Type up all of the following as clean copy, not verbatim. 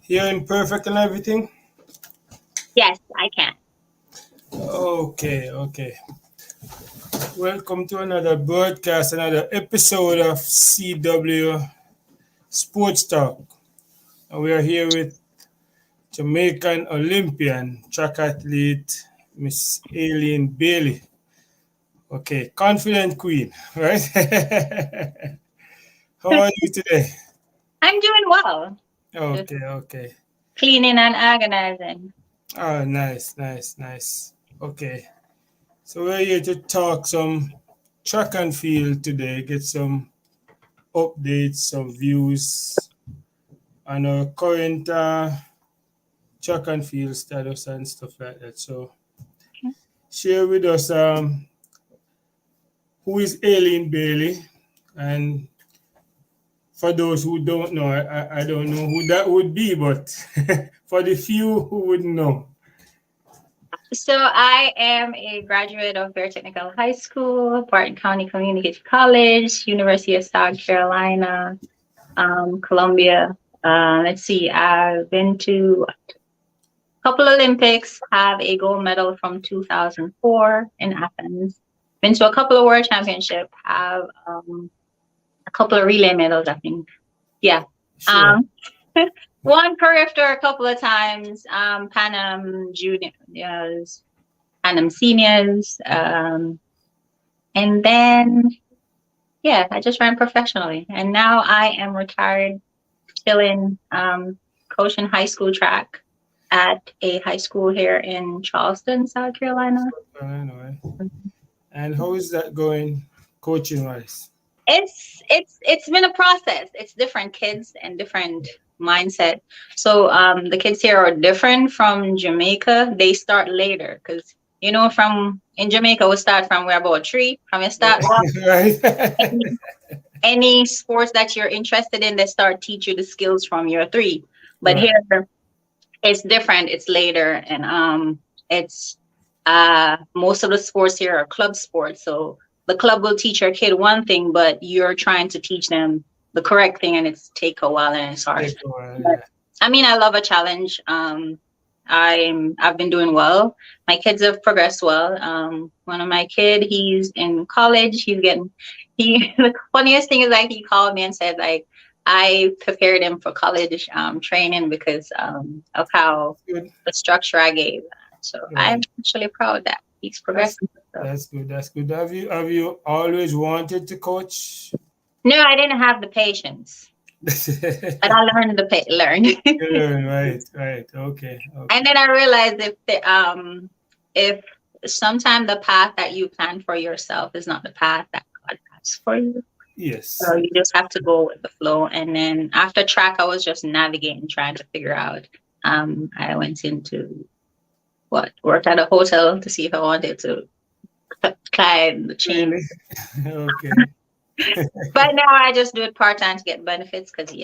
Hearing perfect and everything? Yes, I can. Okay, okay. Welcome to another broadcast, another episode of CW Sports Talk. And we are here with Jamaican Olympian track athlete Miss Aleen Bailey. Okay, confident queen, right? How are you today? I'm doing well. Just Okay, okay. cleaning and organizing. Oh, nice, nice, nice. Okay. So we're here to talk some track and field today, get some updates, some views on our current track and field status and stuff like that. So share with us who is Aileen Bailey, and for those who don't know, I don't know who that would be, but for the few who would know. So I am a graduate of Bear Technical High School, Barton County Community College, University of South Carolina, Columbia. Let's see, I've been to a couple Olympics, have a gold medal from 2004 in Athens. Been to a couple of World Championship, have a couple of relay medals, I think. Yeah. Sure. Won career after a couple of times, Pan Am Juniors, Pan Am Seniors, and then yeah, I just ran professionally, and now I am retired, chilling, coaching high school track at a high school here in Charleston, South Carolina. I know, right? And how is that going coaching wise? It's been a process. It's different kids and different mindset. So the kids here are different from Jamaica. They start later because from in Jamaica we start from we're about 3. From you start Right? any sports that you're interested in, they start teach you the skills from your 3. But Right. here it's different. It's later, and it's most of the sports here are club sports. So the club will teach your kid one thing, but you're trying to teach them the correct thing, and it's take a while and it's hard. Take a while, But yeah. I mean, I love a challenge. I've been doing well. My kids have progressed well. One of my kid, he's in college. The funniest thing is like he called me and said like I prepared him for college training because of how Good. the structure I gave. So I'm Right. actually proud that he's That's progressing. So. that's good. That's good. Have you always wanted to coach? No, I didn't have the patience, but I learned learn. Right, right. Okay, okay. And then I realized if sometimes the path that you plan for yourself is not the path that God has for you. Yes. So you just have to go with the flow. And then after track, I was just navigating, trying to figure out. I went into worked at a hotel to see if I wanted to climb the chain. Really? Okay. But now I just do it part time to get benefits because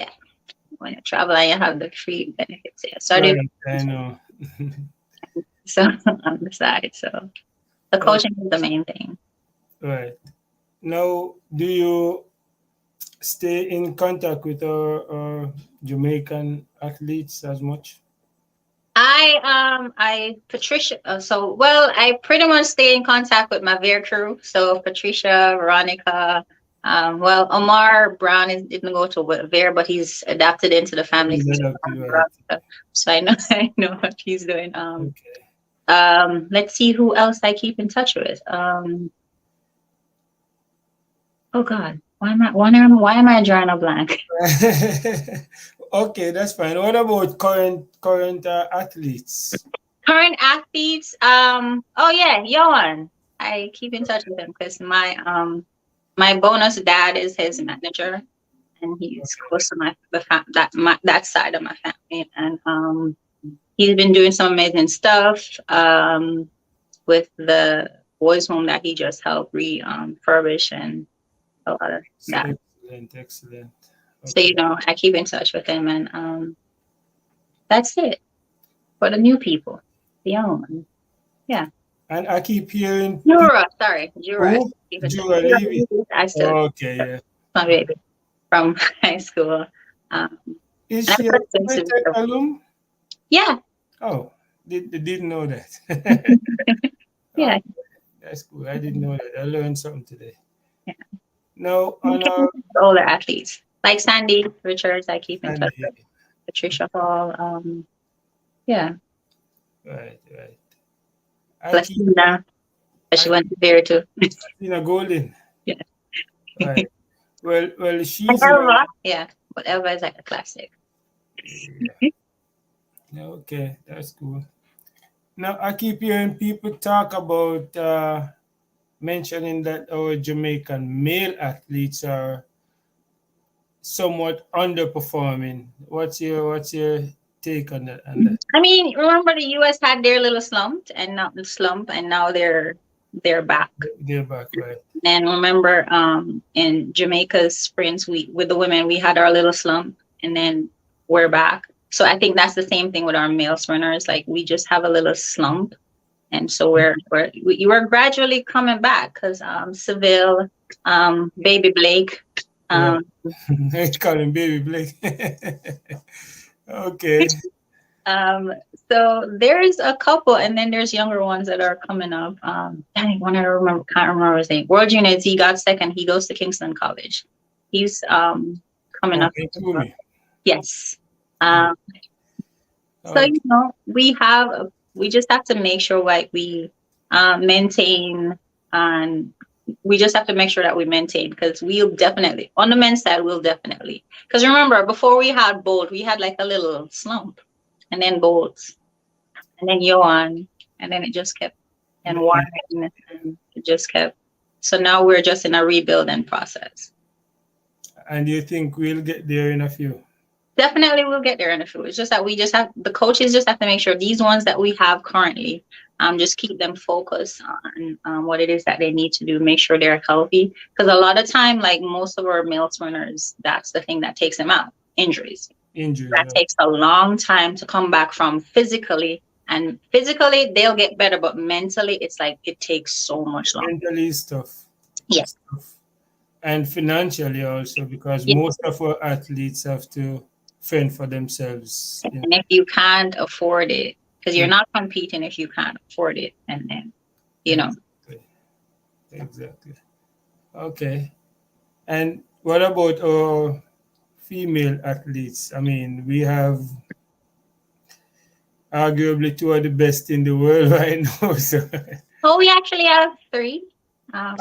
when you travel and you have the free benefits. Yeah. So I do Right, I know. so on the side. So the Oh, coaching is the main thing. right. Now, do you stay in contact with our Jamaican athletes as much? I Patricia. I pretty much stay in contact with my Veer crew. So Patricia, Veronica. Omar Brown didn't go to Veer, but he's adapted into the family. Is that okay, right? So I know I know what he's doing. Okay. Let's see who else I keep in touch with. Oh God, why am I drawing a blank? Okay, that's fine. What about current athletes? Current athletes. Oh yeah, Johan. I keep in touch with him because my bonus dad is his manager, and he's close to that side of my family, and he's been doing some amazing stuff with the boys' home that he just helped refurbish and a lot of that. Excellent, excellent. So Okay. I keep in touch with him, and that's it for the new people, the young ones. Yeah. And I keep hearing Jura. who? Jura Levy. I still Okay, yeah. my baby from high school. Um, Is And she a I'm listening Twitter to alum? yeah, Oh, didn't know that. yeah, Oh, that's cool. I didn't know that. I learned something today. yeah. No, I'm on keeping our with older athletes like Sandy Richards. I keep in touch with Sunday. Patricia Hall. Yeah, Right, right. I keep Placina, but I she went there too. in a golden. Yeah, Right. Well, and she's in a Elva, yeah, but Elva is like a classic. yeah. Okay, that's cool. Now I keep hearing people talk about mentioning that our Jamaican male athletes are somewhat underperforming. What's your take on that? I mean, remember the U.S. had their little slump, and now they're back. They're back, right? And remember, in Jamaica's sprints, we with the women, we had our little slump, and then we're back. So I think that's the same thing with our male sprinters. Like we just have a little slump, and so we're gradually coming back because Seville, Baby Blake, Right. um, I call him Baby Blake. Okay. Um, so there's a couple, and then there's younger ones that are coming up. Dang, one I remember, can't remember his name. World Juniors, he got second. He goes to Kingston College. He's coming up. Okay, to me. Yes. Yeah. Um, so Okay. you know, we just have to make sure like we maintain, and we just have to make sure that we maintain because we'll definitely on the men's side we'll definitely because remember before we had Bolt we had like a little slump and then Bolt and then Johan, and then it just kept and Warren, and it just kept. So now we're just in a rebuilding process. And you think we'll get there in a few? Definitely, we'll get there in a few. It's just that we just have the coaches just have to make sure these ones that we have currently, just keep them focused on what it is that they need to do. Make sure they're healthy because a lot of time, like most of our male swimmers, that's the thing that takes them out. Injuries. Injuries, That right? takes a long time to come back from physically. And physically, they'll get better, but mentally, it's like it takes so much longer. Mentally is tough. Yeah. It's tough. And financially also, because Yeah. most of our athletes have to fend for themselves. And if you can't afford it, because you're Mm, not competing if you can't afford it, and then, you know, exactly. Exactly. Okay. And what about our female athletes? I mean, we have arguably two of the best in the world right now. So, oh, we actually have three.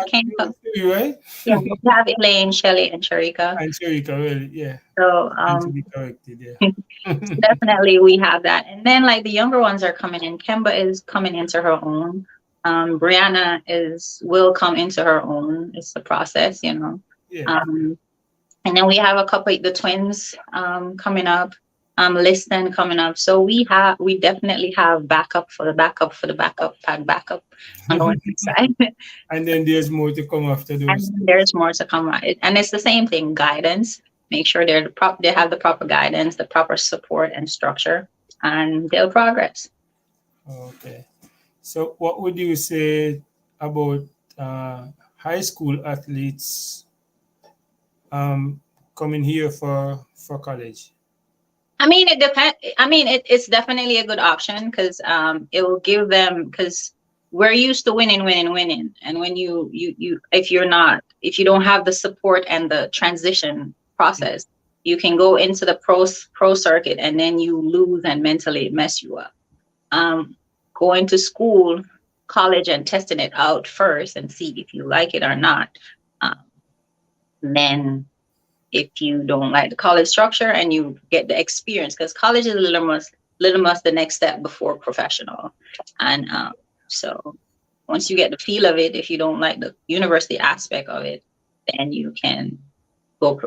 Came from, three, right? yeah, we have Elaine, Shelley, and Sharika. I'm sure you can really, yeah, So, need to be corrected, yeah. definitely we have that. And then like the younger ones are coming in. Kemba is coming into her own. Brianna will come into her own. It's the process, you know. Yeah. Um, and then we have a couple the twins coming up, Liston coming up. So we definitely have backup for the backup for the backup pack backup on the women's side. And then there's more to come after those. And there's more to come. And it's the same thing, guidance. Make sure they have the proper guidance, the proper support and structure, and they'll progress. Okay. So, what would you say about uh, high school athletes um, coming here for college? I mean, it depends. I mean, it's definitely a good option because it will give them because we're used to winning, and when if you don't have the support and the transition process, you can go into the pro circuit and then you lose and mentally mess you up. Um, Going to school, college, and testing it out first and see if you like it or not. Um, then if you don't like the college structure and you get the experience because college is little much the next step before professional and so once you get the feel of it if you don't like the university aspect of it then you can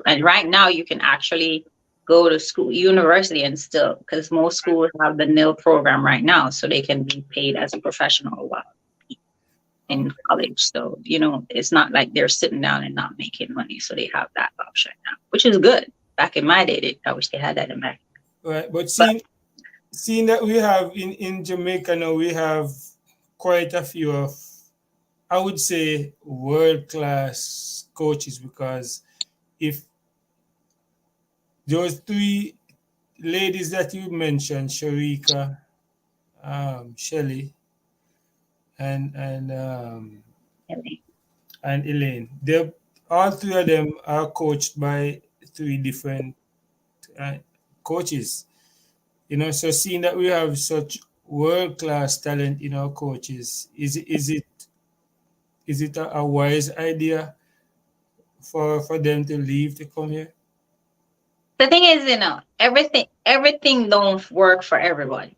and right now you can actually go to school university and still because most schools have the nil program right now so they can be paid as a professional while in Okay. college. So, you know, it's not like they're sitting down and not making money. So they have that option now, which is good. Back in my day, I wish they had that in my. Right. But But seeing that we have in Jamaica now, we have quite a few of, I would say, world class coaches because if those three ladies that you mentioned, Sharika, Shelly, and Really. and Elaine, they all three of them are coached by three different uh, coaches. You know, so seeing that we have such world class talent in our coaches, is it a wise idea for them to leave to come here? The thing is, everything don't work for everybody.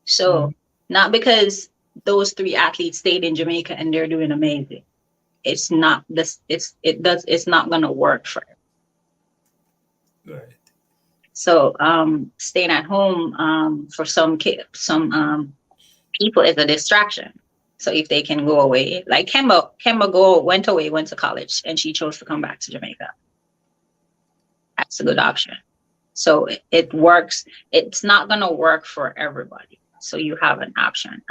So Mm, not because those three athletes stayed in Jamaica and they're doing amazing. It's not this. It's not gonna work for. right. So staying at home for some people is a distraction. So if they can go away, like Kemba went away, went to college, and she chose to come back to Jamaica. That's a good option. So it works. It's not gonna work for everybody. So you have an option.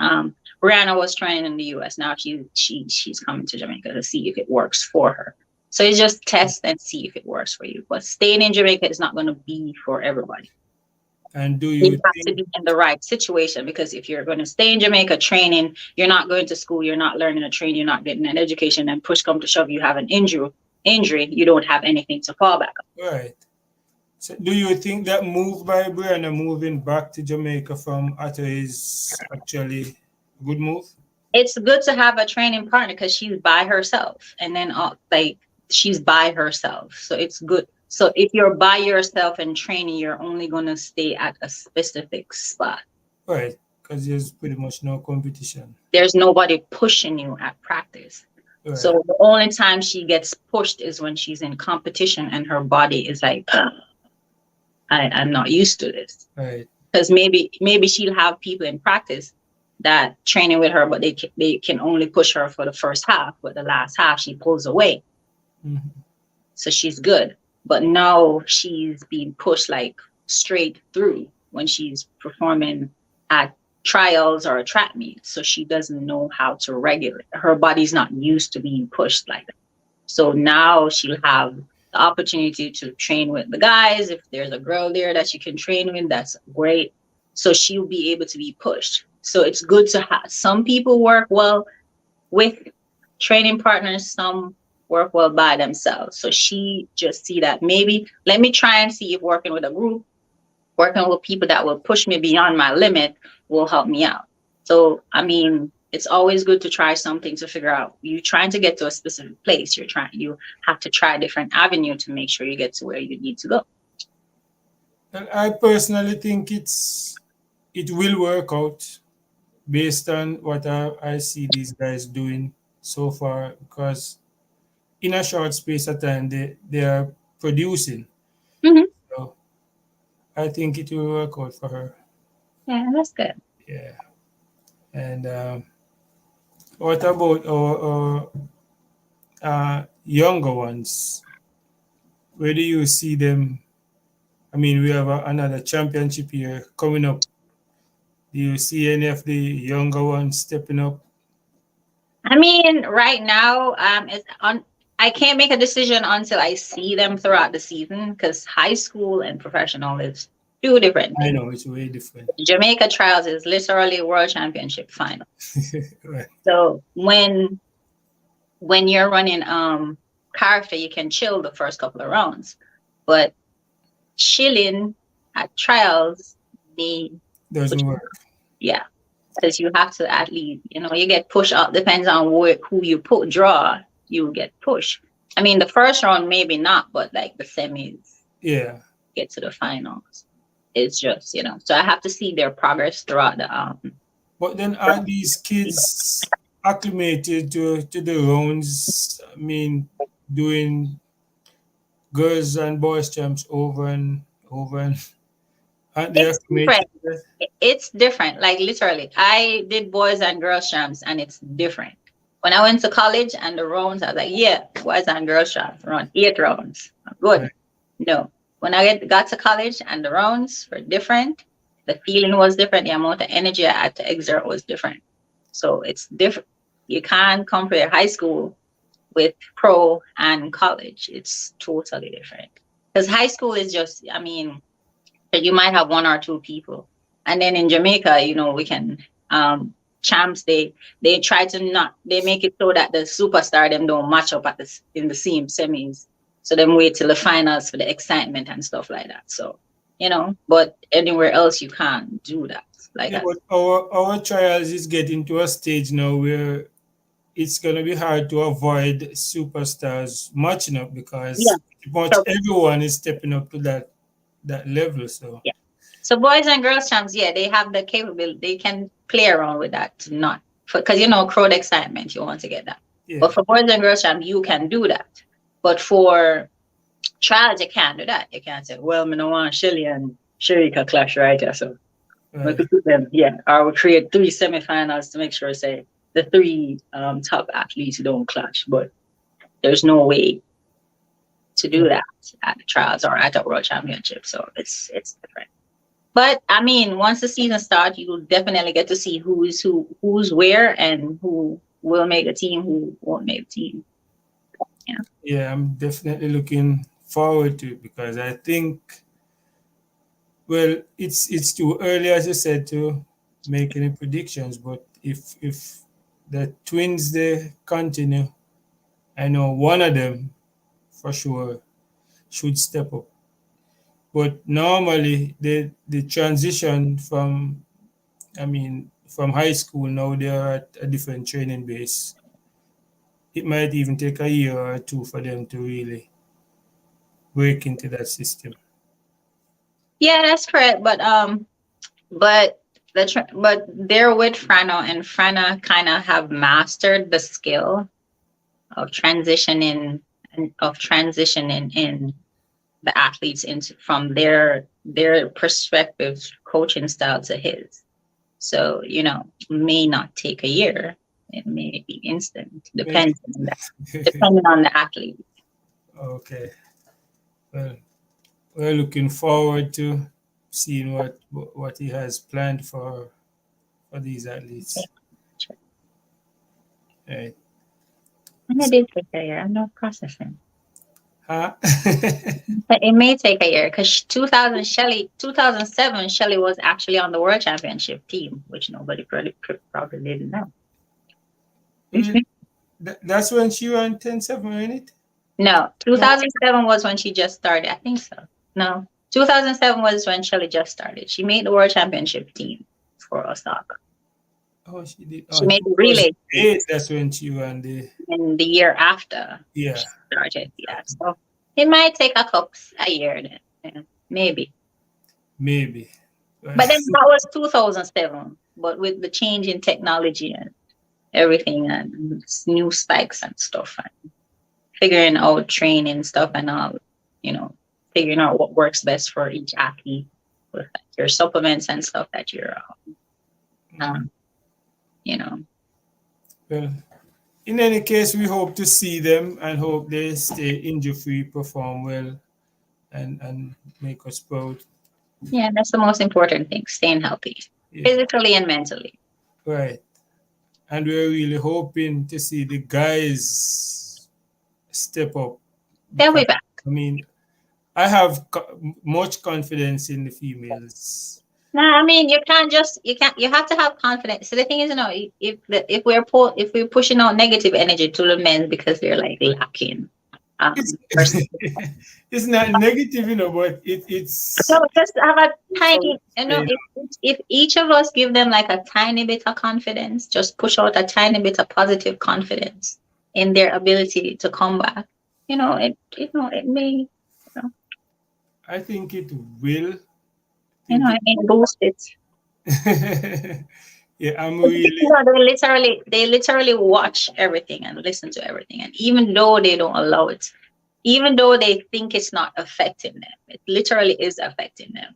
Brianna was training in the U.S. Now she's coming to Jamaica to see if it works for her. So you just test and see if it works for you. But staying in Jamaica is not going to be for everybody. And do You you have to think, be in the right situation, because if you're going to stay in Jamaica training, you're not going to school, you're not learning a trade, you're not getting an education, and push come to shove, you have an injury, you don't have anything to fall back on. right? So do you think that move by Brianna moving back to Jamaica from Atta is actually a good move? It's good to have a training partner because she's by herself, and then like she's by herself, so it's good. So if you're by yourself and training, you're only going to stay at a specific spot. Right, because there's pretty much no competition. There's nobody pushing you at practice. Right, So the only time she gets pushed is when she's in competition and her body is like, I'm not used to this. right. Because maybe she'll have people in practice that training with her, but they can only push her for the first half, but the last half she pulls away. Mhm. So she's good. But now she's being pushed like straight through when she's performing at trials or a track meet. So she doesn't know how to regulate. Her body's not used to being pushed like that. So now she'll have the opportunity to train with the guys. If there's a girl there that she can train with, that's great. So she'll be able to be pushed. So it's good to have some people work well with training partners, some work well by themselves. So she just see that maybe let me try and see if working with a group, working with people that will push me beyond my limit will help me out. So I mean, it's always good to try something to figure out you're trying to get to a specific place. You have to try a different avenue to make sure you get to where you need to go. And I personally think it will work out based on what I see these guys doing so far, because in a short space of time they are producing. Mm-hmm. So I think it will work out for her. Yeah, that's good. Yeah. And what about our younger ones? Where do you see them? I mean, we have another championship here coming up. Do you see any of the younger ones stepping up? I mean, right now, it's on. I can't make a decision until I see them throughout the season, because high school and professional is two different I things. know it's way different. Jamaica trials is literally world championship final. Right. So when you're running character, you can chill the first couple of rounds, but chilling at trials, they Doesn't work. yeah, because you have to at least, you get pushed up, depends on who you draw, you get pushed. I mean, the first round maybe not, but like the semis, Yeah. get to the finals. It's just, so I have to see their progress throughout the But then are these kids acclimated to the rounds? I mean, doing girls and boys champs over and over, and aren't they it's different. acclimated to that? It's different. Like literally, I did boys and girls champs, and it's different. When I went to college and the rounds, I was like, yeah, boys and girls champs, run 8 rounds. Good. Right. No. When I got to college and the rounds were different, the feeling was different, the amount of energy I had to exert was different. So it's different. You can't compare high school with pro and college. It's totally different. Because high school is just, I mean, You might have one or two people. And then in Jamaica, we can champs, they try to not, they make it so that the superstar them don't match up in the same semis. So them wait till the finals for the excitement and stuff like that. So, but anywhere else you can't do that like Yeah, that. but our trials is getting to a stage now where it's gonna be hard to avoid superstars matching up Yeah. because pretty much So everyone is stepping up to that level. So yeah. So boys and girls champs, yeah, they have the capability. They can play around with that, not because crowd excitement, you want to get that. yeah, But for boys and girls champ, you can do that. But for trials, you can't do that. You can't say, well, I don't want Shelly and Sherika clash right there. So we right. could put them, yeah. Or we create 3 semifinals to make sure, say, the 3 top athletes don't clash. But there's no way to do that at the trials or at the world championship. So it's different. But I mean, once the season starts, you'll definitely get to see who's where, and who will make the team, who won't make the team. Yeah. Yeah, I'm definitely looking forward to it because I think, well, it's too early, as you said, to make any predictions. But if the twins they continue, I know one of them for sure should step up. But normally the transition from, I mean, from high school now they're at a different training base. It might even take a year or two for them to really break into that system. Yeah, that's correct. But but they're with Frano, and Frana kind of have mastered the skill of transitioning in the athletes into from their perspective coaching style to his. So may not take a year. It may be instant, Maybe. depending on the athlete. Okay. Well, we're looking forward to seeing what he has planned for these athletes. Right. And it did take a year. I'm not processing. Huh? But it may take a year because 2007, Shelly was actually on the world championship team, which nobody probably didn't know. That's when she ran 10-7, ain't it? No, No. 2007 was when she just started. I think so. No, 2007 was when Shelly just started. She made the world championship team for Osaka. Oh, she did. She Oh, made the relay team 2008, that's when she ran the. in the year after Yeah, she started. Yeah, so it might take a year then. Yeah, maybe. maybe. But then that was 2007. But with the change in technology and everything, and new spikes and stuff, and figuring out training stuff and all, figuring out what works best for each athlete with like your supplements and stuff that you're, you know. Well, in any case, we hope to see them and hope they stay injury free, perform well, and make us proud. Yeah, that's the most important thing, staying healthy, Yeah, physically and mentally. right. And we're really hoping to see the guys step up They'll be because, back. I mean, I have much confidence in the females. No, I mean you have to have confidence. So the thing is, if we're pushing out negative energy to the men because they're like lacking, It's, person. it's not negative, but it's So just have a tiny, you if each of us give them like a tiny bit of confidence, just push out a tiny bit of positive confidence in their ability to come back. It may, I think it will. it may boost it. Yeah, I'm really. They literally watch everything and listen to everything, and even though they don't allow it, even though they think it's not affecting them, it literally is affecting them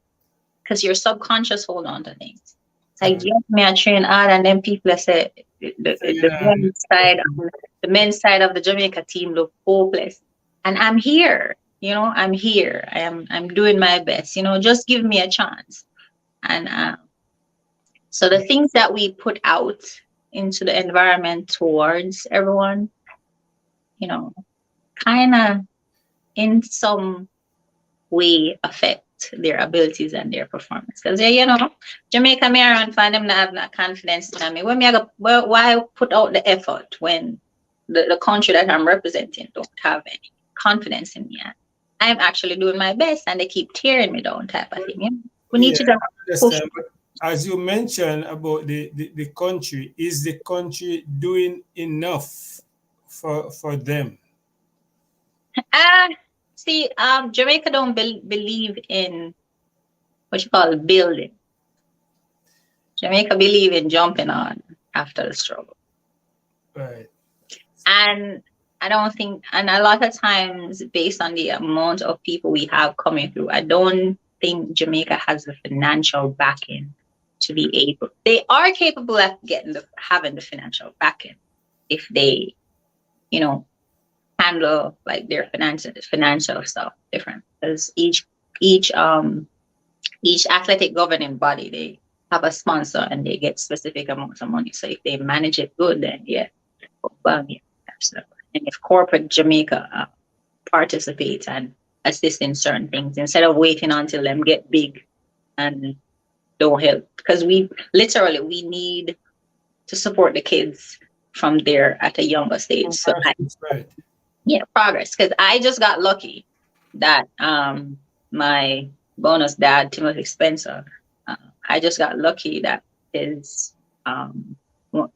because your subconscious hold on to things. It's like, yes, me I train hard, and then people say the men's side of the Jamaica team look hopeless, and I'm here. I'm here. I'm doing my best. Just give me a chance. And so the things that we put out into the environment towards everyone, kind of in some way affect their abilities and their performance. Because you know, Jamaica me around find them not have not confidence in me. When me I go, well, why put out the effort when the country that I'm representing don't have any confidence in me? I'm actually doing my best and they keep tearing me down type of thing. You know? We need Yeah, to just I push. understand. But as you mentioned about the country, is the country doing enough for them? Ah, see, Jamaica don't believe in what you call building. Jamaica believe in jumping on after the struggle. Right. And I don't think, and a lot of times, based on the amount of people we have coming through, I don't think Jamaica has the financial backing to be able. They are capable of having the financial backing if they, you know, handle like their financial stuff different. Because each each athletic governing body they have a sponsor and they get specific amounts of money. So if they manage it good, then yeah, well, yeah, absolutely. And if corporate Jamaica participates and assist in certain things instead of waiting until them get big and don't help, because we need to support the kids from there at a younger stage. So Right. yeah, progress. Because I just got lucky that my bonus dad Timothy Spencer, I just got lucky that his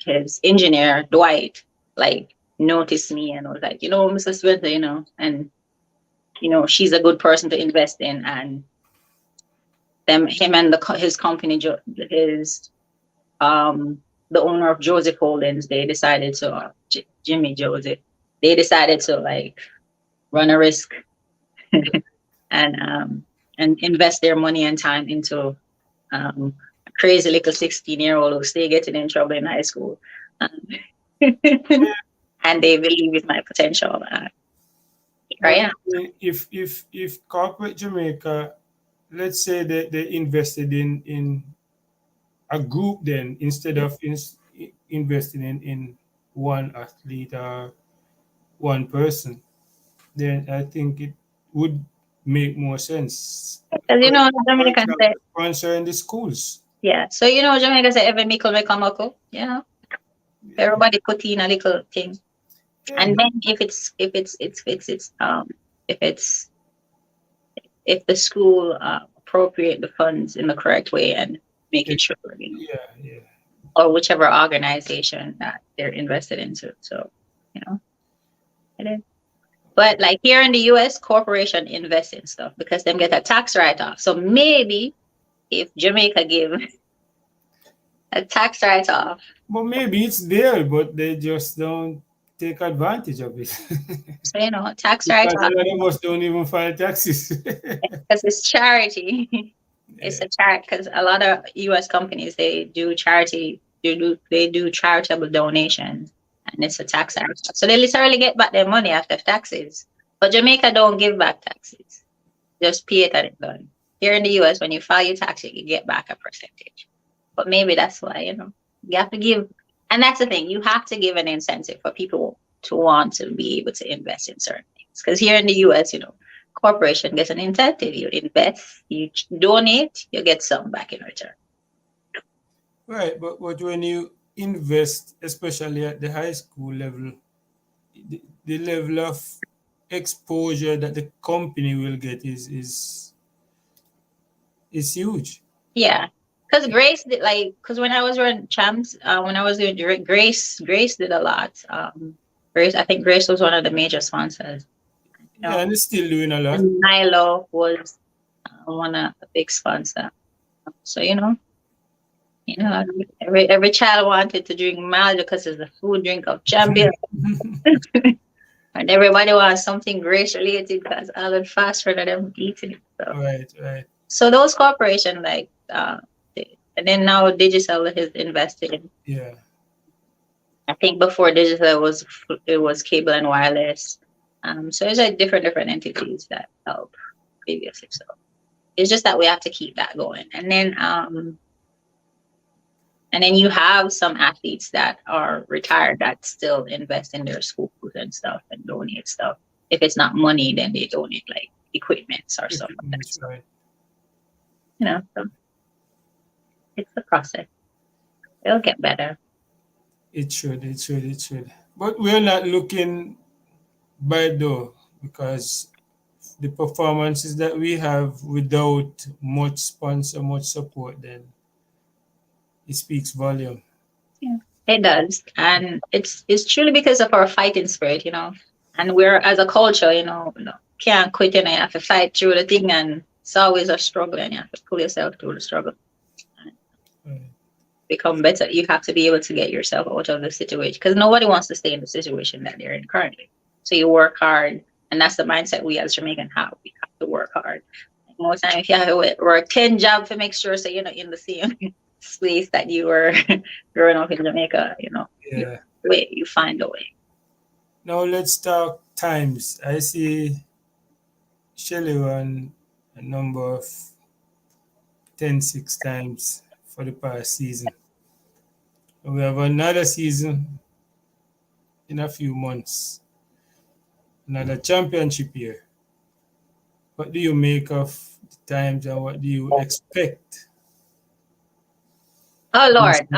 his engineer Dwight like noticed me and was like, you know, Mrs. Spencer, you know, and you know she's a good person to invest in, and him and his company his the owner of Joseph Holdings, they decided to Jimmy Joseph, they decided to like run a risk and invest their money and time into a crazy little 16-year-old who still getting in trouble in high school. Um, and they believe in my potential. But Right? if corporate Jamaica, let's say they invested in a group, then instead of investing in one athlete or one person, then I think it would make more sense. Because you know, Jamaican say, Sponsor in the schools. yeah. So you know, Jamaica say every mickle make a muckle. You know, Yeah. everybody put in a little thing, Yeah. and then if it's if the school appropriate the funds in the correct way and make it sure, you know, Yeah, yeah. or whichever organization that they're invested into. So, you know, it is. But like here in the US, corporation invest in stuff because them get a tax write-off. So maybe if Jamaica give a tax write-off. But maybe it's there, but they just don't take advantage of it. So, you know, tax Because write-off a lot of us don't even file taxes. because it's charity. It's Yeah. a charity because a lot of US companies they do charity, they do charitable donations and it's a tax write-off. So they literally get back their money after taxes. But Jamaica don't give back taxes. Just pay it and it's done. Here in the US, when you file your tax, you get back a percentage. But maybe that's why, you know, you have to give. And that's the thing, you have to give an incentive for people to want to be able to invest in certain things. Because here in the US, you know, corporation gets an incentive. You invest, you donate, you get some back in return. Right, but when you invest, especially at the high school level, the level of exposure that the company will get is huge. Yeah. Because Grace did like, because when I was running champs, when I was doing Grace did a lot. Grace, I think Grace was one of the major sponsors. You Yeah, know, and it's still doing a lot. and Milo was one of the big sponsor. So you know, every child wanted to drink Milo because it's the food drink of champion, and everybody wants something Grace related because all the fast food that them eating. So, Right, right. so those corporations like, and then now digital is invested. Yeah. I think before digital it was cable and wireless. So it's like different entities that help previously. So it's just that we have to keep that going. And then you have some athletes that are retired that still invest in their schools and stuff and donate stuff. If it's not money, then they donate like equipment or stuff like that. That's right. So it's a process. It'll get better. It should, it should, it should. But we're not looking bad though, because the performances that we have without much sponsor, much support, then it speaks volume. Yeah, it does, and it's truly because of our fighting spirit, and we're as a culture, can't quit, you have to fight through the thing, and it's always a struggle, and you have to pull yourself through the struggle. Right. Become better. You have to be able to get yourself out of the situation because nobody wants to stay in the situation that they're in currently. So you work hard, and that's the mindset we as Jamaican have. We have to work hard. Most time, if you have to work 10 jobs to make sure so you're not in the same space that you were growing up in Jamaica, Yeah. you find a way. Now let's talk times. I see Shelly run a number of 10-6 times for the past season. We have another season in a few months, another championship year. What do you make of the times and what do you expect? Oh Lord,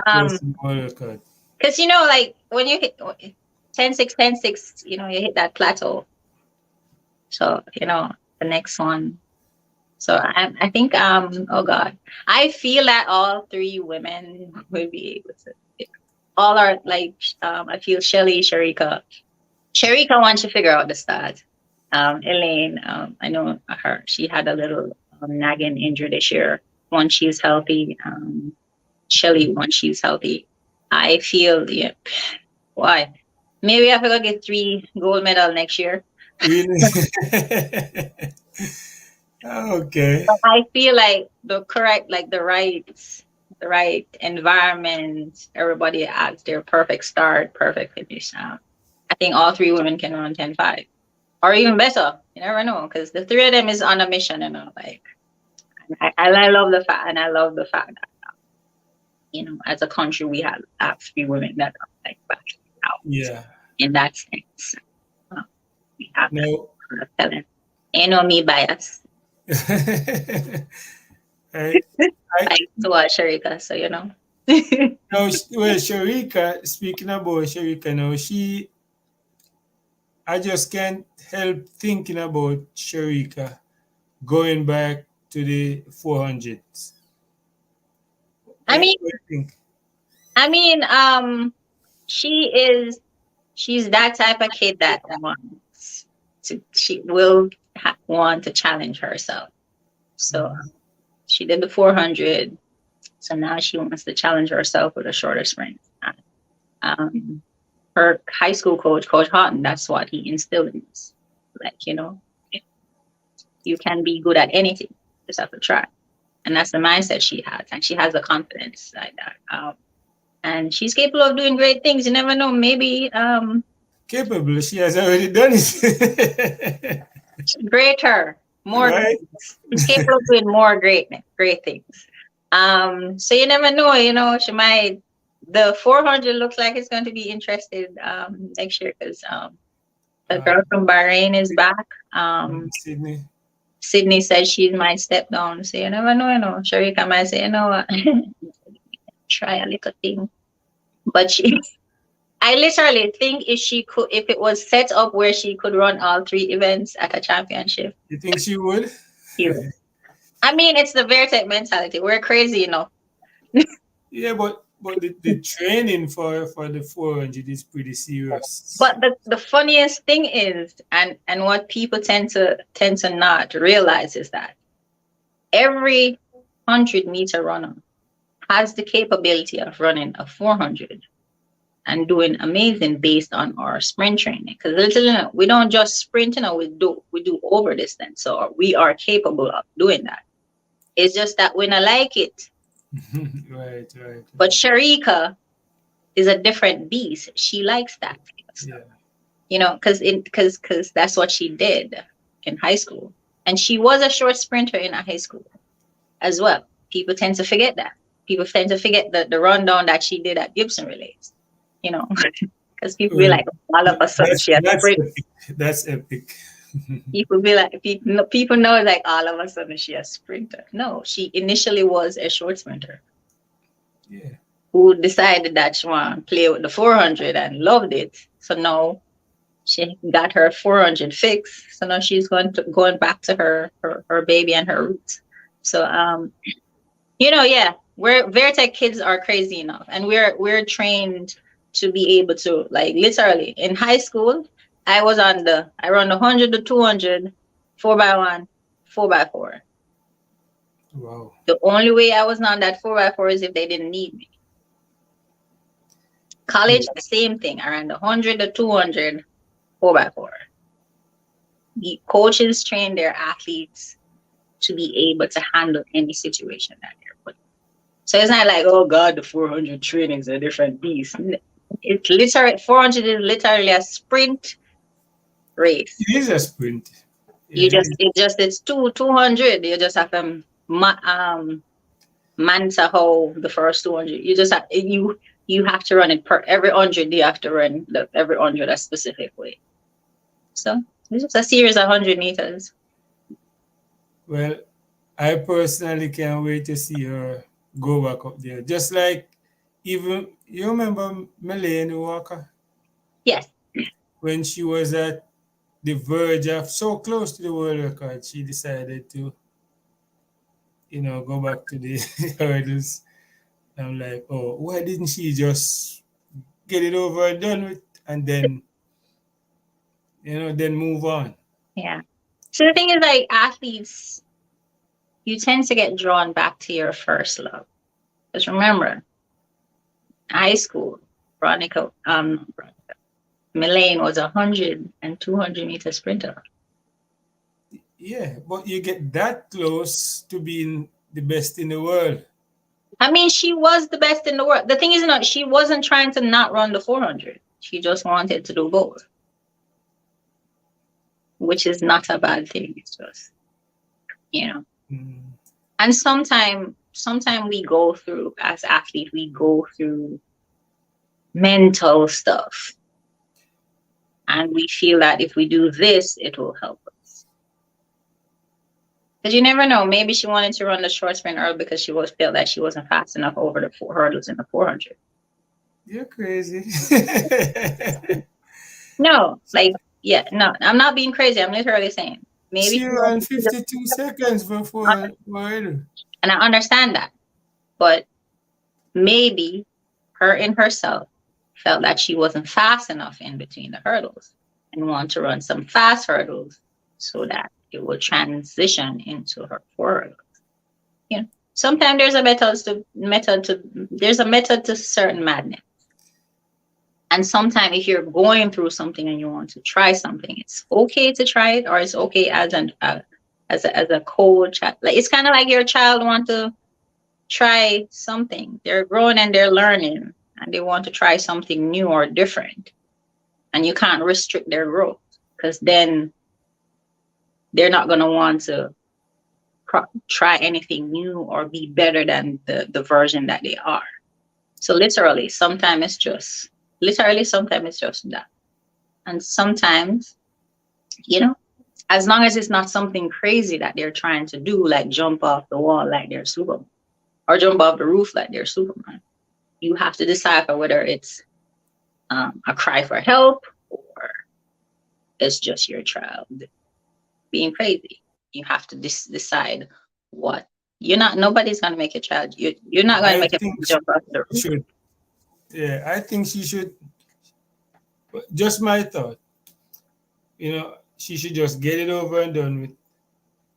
because like when you hit 10-6, 10-6, you hit that plateau. So the next one. So I think oh God, I feel that all three women will be able to. All are like I feel Shelly, Sharika wants to figure out the start. Aleen, I know her. She had a little nagging injury this year. Once she's healthy, Shelly, once she's healthy, I feel why maybe I forgot get 3 gold medal next year. Really? Okay. But I feel like the right environment, everybody has their perfect start, perfect finish. I think all three women can run 10-5 or even better. You never know because the three of them is on a mission. Like I love the fact, and I love the fact that as a country we have 3 women that are like back out. Yeah. In that sense, we have No. talent. Me bias. I to watch Sharika, so now, well, Sharika, speaking about Sharika now, I just can't help thinking about Sharika going back to the 400s. I mean, What do you think? she's that type of kid that she will want to challenge herself. So she did the 400. So now she wants to challenge herself with a shorter sprint. Her high school coach, Coach Houghton, that's what he instilled in us. Like, you can be good at anything. Just have to try. And that's the mindset she has. And she has the confidence like that. And she's capable of doing great things. You never know. Maybe Capable. She has already done it. greater, more. Right? She's capable of doing more great things. So you never know. She might. The 400 looks like it's going to be interested next year because the girl from Bahrain is back. Sydney said she might step down. So you never know. Sharika might say, what? Try a little thing. But I literally think if it was set up where she could run all 3 events at a championship. You think she would? I mean, it's the Vertec mentality. We're crazy, Yeah, but the training for the 400 is pretty serious. But the funniest thing is, and what people tend to not realize is that every 100-meter runner has the capability of running a 400 and doing amazing based on our sprint training. Because we don't just sprint, we do over distance. So we are capable of doing that. It's just that we don't like it. Right. But Sharika is a different beast. She likes that. Yeah. Because that's what she did in high school. And she was a short sprinter in high school as well. People tend to forget that. People tend to forget the rundown that she did at Gibson Relays. Because people be like, all of a sudden she had epic. That's epic. People be like, people know like all of a sudden she a sprinter. No, she initially was a short sprinter Yeah. who decided that she want to play with the 400 and loved it. So now she got her 400 fix. So now she's going back to her baby and her roots. So yeah, we're Veritech kids are crazy enough, and we're trained to be able to, like, literally in high school. I run the 100, the 200, 4x1, 4x4. Wow. The only way I was not on that 4x4 is if they didn't need me. College, Yeah. the same thing. I ran the 100, the 200, 4x4. The coaches train their athletes to be able to handle any situation that they're put. So it's not like, oh God, the 400 training is a different beast. It's literally 400 is literally a sprint race. It is a sprint. You Yeah. just it's 200. You just have to manta how the first 200. You just have you have to run it per every 100. You have to run every 100 a specific way. So it's just a series of 100 meters. Well, I personally can't wait to see her go back up there. Just like, even you remember Melanie Walker Yes. when she was at the verge of so close to the world record, she decided to, go back to the hurdles. I'm like, oh, why didn't she just get it over and done with, and then, then move on? Yeah. So the thing is, like, athletes, you tend to get drawn back to your first love. Because remember, high school, Veronica, Milane was 100 and 200 meter sprinter. Yeah, but you get that close to being the best in the world. I mean, she was the best in the world. The thing is, not she wasn't trying to not run the 400. She just wanted to do both, which is not a bad thing. It's just, Mm. And sometimes we go through, as athletes, we go through mental stuff, and we feel that if we do this, it will help us. Because you never know. Maybe she wanted to run the short sprint early because she felt that she wasn't fast enough over the hurdles in the 400. You're crazy. No, like, yeah, no, I'm not being crazy. I'm literally saying maybe She she ran wanted 52 seconds before hurdle. and I understand that, but maybe her in herself felt that she wasn't fast enough in between the hurdles and want to run some fast hurdles so that it will transition into her forward. Sometimes there's a method to certain madness. And sometimes if you're going through something and you want to try something, it's okay to try it, or it's okay as a coach. Like, it's kind of like your child want to try something. They're growing and they're learning, and they want to try something new or different. And you can't restrict their growth, because then they're not going to want to try anything new or be better than the version that they are. So sometimes it's just that. And sometimes, as long as it's not something crazy that they're trying to do, like jump off the wall like they're Superman, or jump off the roof like they're Superman, you have to decipher whether it's a cry for help, or it's just your child being crazy. You have to decide what. Nobody's going to make a child. You're not going to I make a think jump off the she roof. should. Yeah, I think she should. Just my thought. She should just get it over and done with.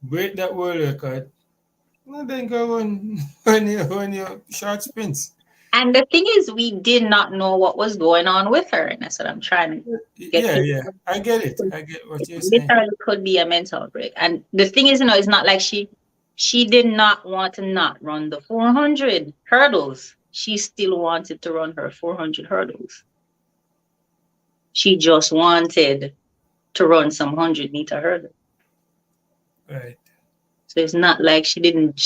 Break that world record. And then go on on your short sprints. And the thing is, we did not know what was going on with her. And that's what I'm trying to get Yeah, people. yeah. I get it. I get what It you're saying. literally could be a mental break. And the thing is, it's not like she did not want to not run the 400 hurdles. She still wanted to run her 400 hurdles. She just wanted to run some 100-meter hurdles. Right. So it's not like she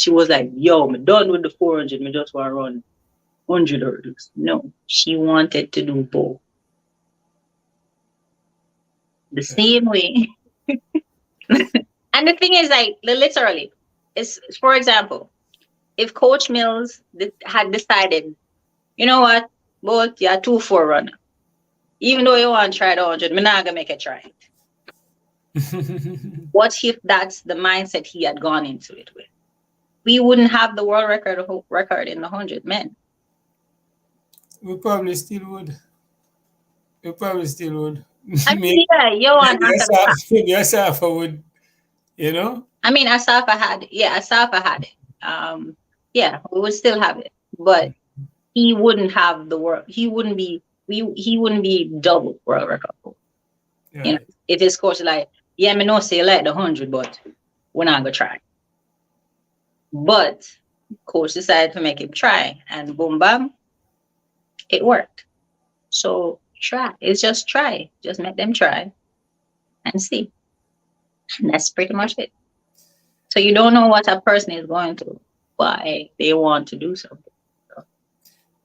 was like, yo, I'm done with the 400. I just want to run 100 hurdles. No, she wanted to do both. The same way And the thing is, like, literally, is for example, if Coach Mills had decided, you know what, both you're 2-4 runner. Even though you want to try the 100, I'm not gonna make it try it. What if that's the mindset he had gone into it with? We wouldn't have the world record in the 100 men. We probably still would. We probably still would. I maybe, mean, yeah, you want to answer that. maybe Asafa would, you know? I mean, Asafa had it. Yeah, Asafa had it. Yeah, we would still have it, but he wouldn't have the world. He wouldn't be. He wouldn't be double world record. You know, Right. if his coach like, yeah, me know say you like the 100, but we're not gonna try. But coach decided to make him try, and boom, bam, it worked. So try. It's just try. Just make them try and see. And that's pretty much it. So you don't know what a person is going through, why they want to do something. So,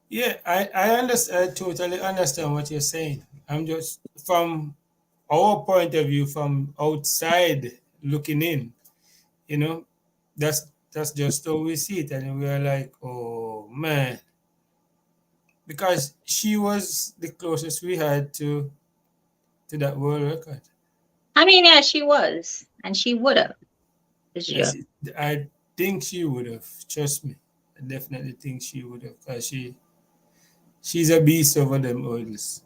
Yeah, I understand. I totally understand what you're saying. I'm just from our point of view, from outside looking in. You know, that's just how we see it, and we're like, oh man, because she was the closest we had to that world record. I mean, yeah, she was, and she would have. It's Yes, just I think she would have. Trust me, I definitely think she would have, because she's a beast over them oils.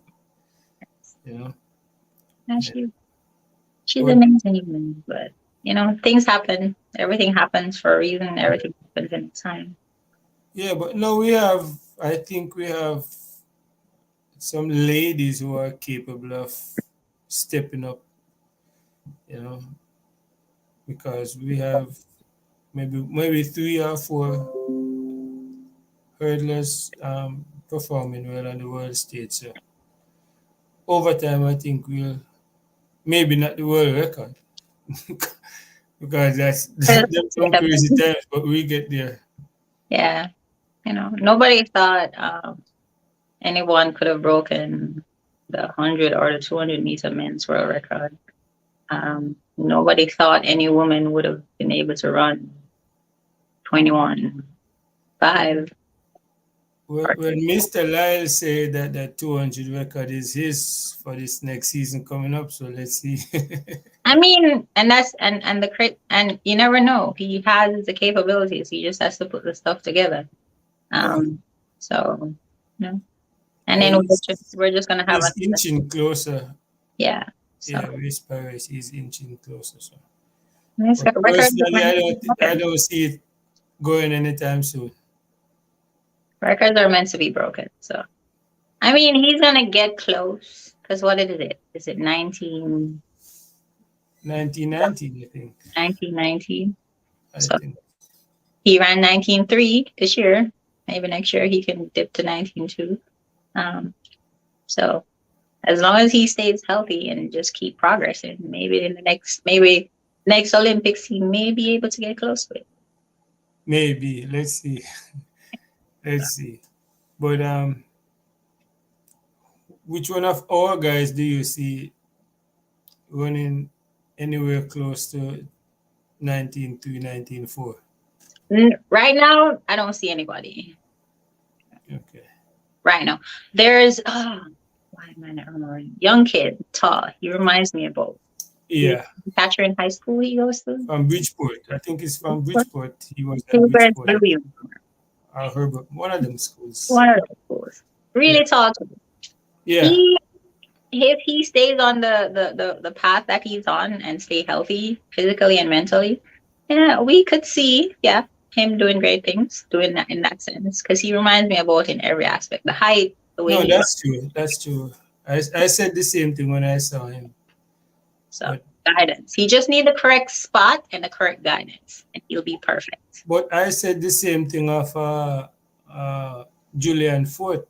You know, and yeah. she's But amazing human, but things happen. Everything happens for a reason. Everything happens in its time. yeah, but now we have. I think we have some ladies who are capable of stepping up. You know, because we have maybe 3 or 4 hurdlers performing well on the world stage. So over time, I think we'll maybe not the world record because that's some crazy times, but we get there. Yeah, nobody thought anyone could have broken the 100 or the 200-meter men's world record. Nobody thought any woman would have been able to run 21.5. When Mr. Lyle said that that 200 record is his for this next season coming up, so let's see. I mean, and that's and the and you never know. He has the capabilities. He just has to put the stuff together. Yeah. So, and Yeah, then we're just gonna have he's inching closer. yeah. So Yeah, Race Paris is inching closer. So, this but record personally, I don't see it going anytime soon. records are meant to be broken. So I mean, he's gonna get close because what is it? Is it 1919, I think. 1919? I So think. he ran 19.3 this year. Maybe next year he can dip to 19.2. So as long as he stays healthy and just keep progressing, maybe next Olympics he may be able to get close to it. Maybe. Let's see. Let's see. But which one of our guys do you see running anywhere close to 19.3, 19.4? Right now, I don't see anybody. Okay. Right now, there's why am I not remembering? Young kid, tall. He reminds me of both. Yeah. Catcher in high school he goes to. From Bridgeport. I think it's from Bridgeport. He was He at wears Bridgeport. blue uniform. Herbert, one of them schools. One of those schools. Really tall. Yeah. He if he stays on the path that he's on and stay healthy physically and mentally, yeah, we could see, him doing great things, doing that in that sense. Because he reminds me about in every aspect. The height, the way No, he that's true. That's true. I said the same thing when I saw him. so But guidance. He just need the correct spot and the correct guidance, and he'll be perfect. but I said the same thing of Julian Fort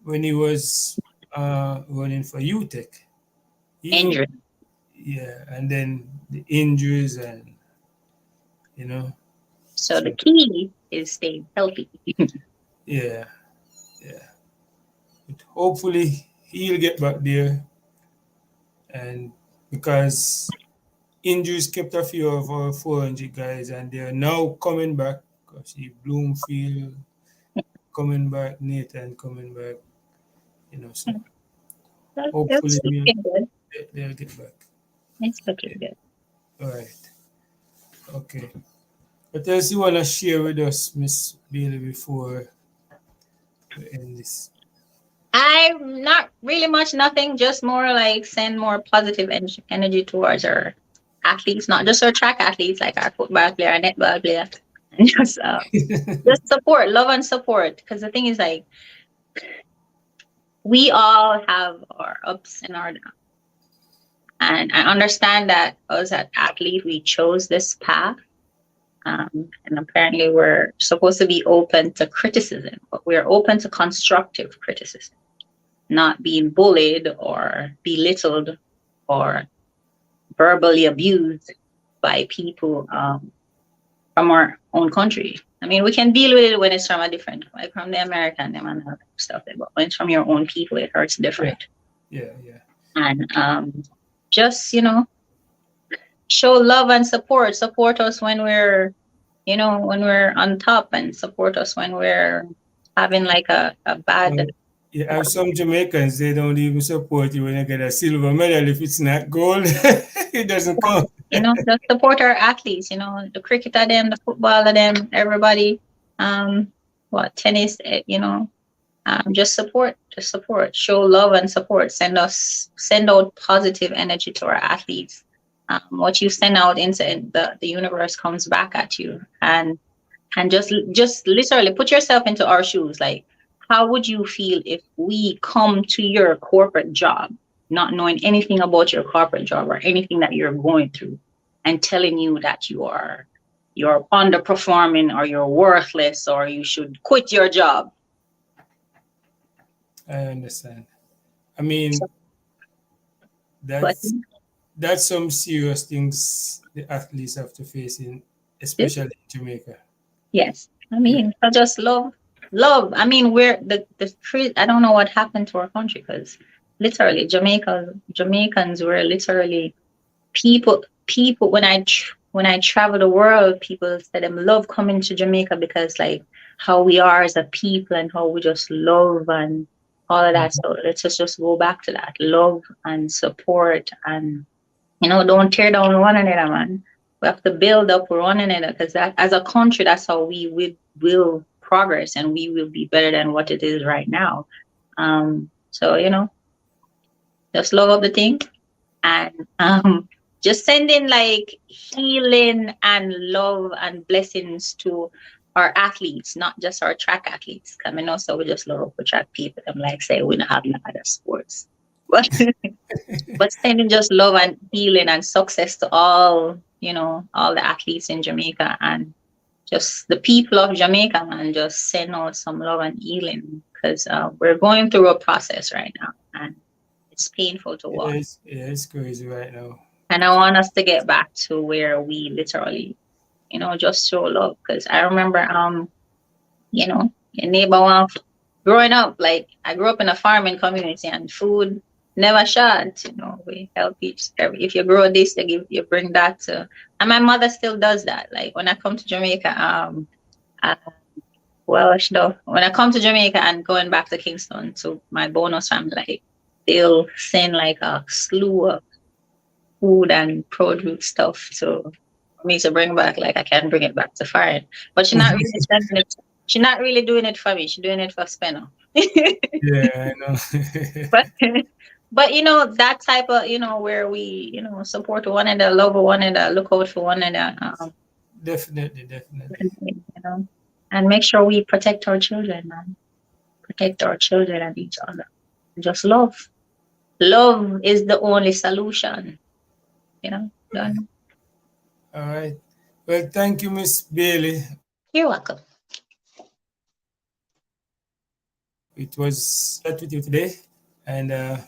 when he was running for UTEC. Injured. Yeah, and then the injuries and So the key is staying healthy. yeah, yeah. But hopefully he'll get back there, and because injuries kept a few of our 400 guys, and they are now coming back. See Bloomfield coming back, Nathan coming back. So hopefully That's looking good. they'll get back. It's looking Yeah. good. All right. Okay. What else you wanna share with us, Miss Bailey, before we end this? I'm not really much, nothing, just more like send more positive energy towards our athletes, not just our track athletes, like our football player, our netball player. And just support, love and support. Because the thing is, like, we all have our ups and our downs. And I understand that as an athlete, we chose this path. And apparently, we're supposed to be open to criticism, but we're open to constructive criticism, not being bullied or belittled or verbally abused by people from our own country. I mean, we can deal with it when it's from a different, like from the American them and stuff, but when it's from your own people, it hurts different. Yeah. And just show love and support. Support us when we're, when we're on top, and support us when we're having like a bad. You have some Jamaicans, they don't even support you when you get a silver medal if it's not gold. It doesn't count. Just support our athletes, the cricketer them, the footballer them, everybody. Tennis, just support, show love and support. Send out positive energy to our athletes. What you send out into the universe comes back at you. And just literally put yourself into our shoes. Like, how would you feel if we come to your corporate job, not knowing anything about your corporate job or anything that you're going through, and telling you that you're underperforming or you're worthless or you should quit your job? I understand. I mean, that's some serious things the athletes have to face especially in Jamaica. Yes. I mean, so just love. I mean, we're the I don't know what happened to our country, because literally Jamaicans were literally people when I travel the world, people said them love coming to Jamaica because like how we are as a people and how we just love and all of that. So let's just go back to that. Love and support, and don't tear down one another, man. We have to build up one another, because that as a country, that's how we will progress, and we will be better than what it is right now. So just love up the thing, and just sending like healing and love and blessings to our athletes, not just our track athletes. I mean, also we just love for track people. I'm like, say we don't have no other sports, but but sending just love and healing and success to all the athletes in Jamaica, and just the people of Jamaica, man. Just send out some love and healing, because we're going through a process right now, and it's painful to watch. It's crazy right now. And I want us to get back to where we literally, just show love. Because I remember, your neighbor growing up, like I grew up in a farming community, and food never short. We help each every. If you grow this, you bring that to. And my mother still does that. Like when I come to Jamaica, when I come to Jamaica and going back to Kingston to my bonus family, like they'll send like a slew of food and produce stuff to me to bring back. Like I can bring it back to foreign, but she's not really sending it. She's not really doing it for me. She's doing it for Spenno. Yeah, I know. but that type of where we support one another, love one another, look out for one another. Definitely. And make sure we protect our children, man. Protect our children and each other. Just love. Love is the only solution. Done. All right. Well, thank you, Miss Bailey. You're welcome. It was that with you today, and I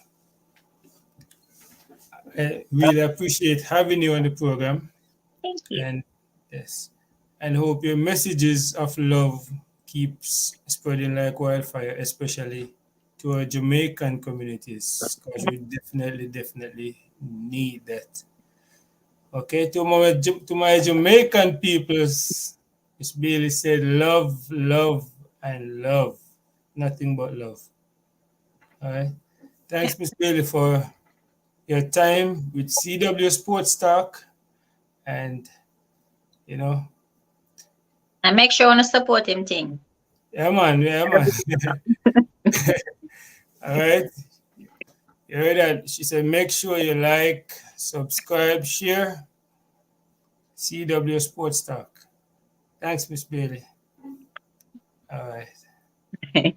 really appreciate having you on the program. Thank you. And yes, and hope your messages of love keeps spreading like wildfire, especially to our Jamaican communities, because we definitely need that. Okay, to my Jamaican peoples, Miss Bailey said love, love, and love. Nothing but love. All right. Thanks, Miss Bailey, for your time with CW Sports Talk. And, you know, And make sure you support him thing. yeah, man, yeah, man. All right. You heard that? She said, make sure you like, subscribe, share CW Sports Talk. Thanks, Miss Bailey. All right.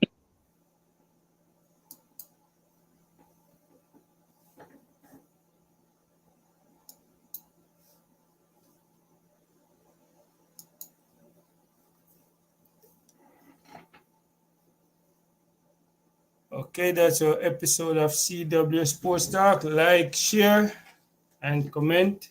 Okay, that's your episode of CW Sports Talk. Like, share, and comment.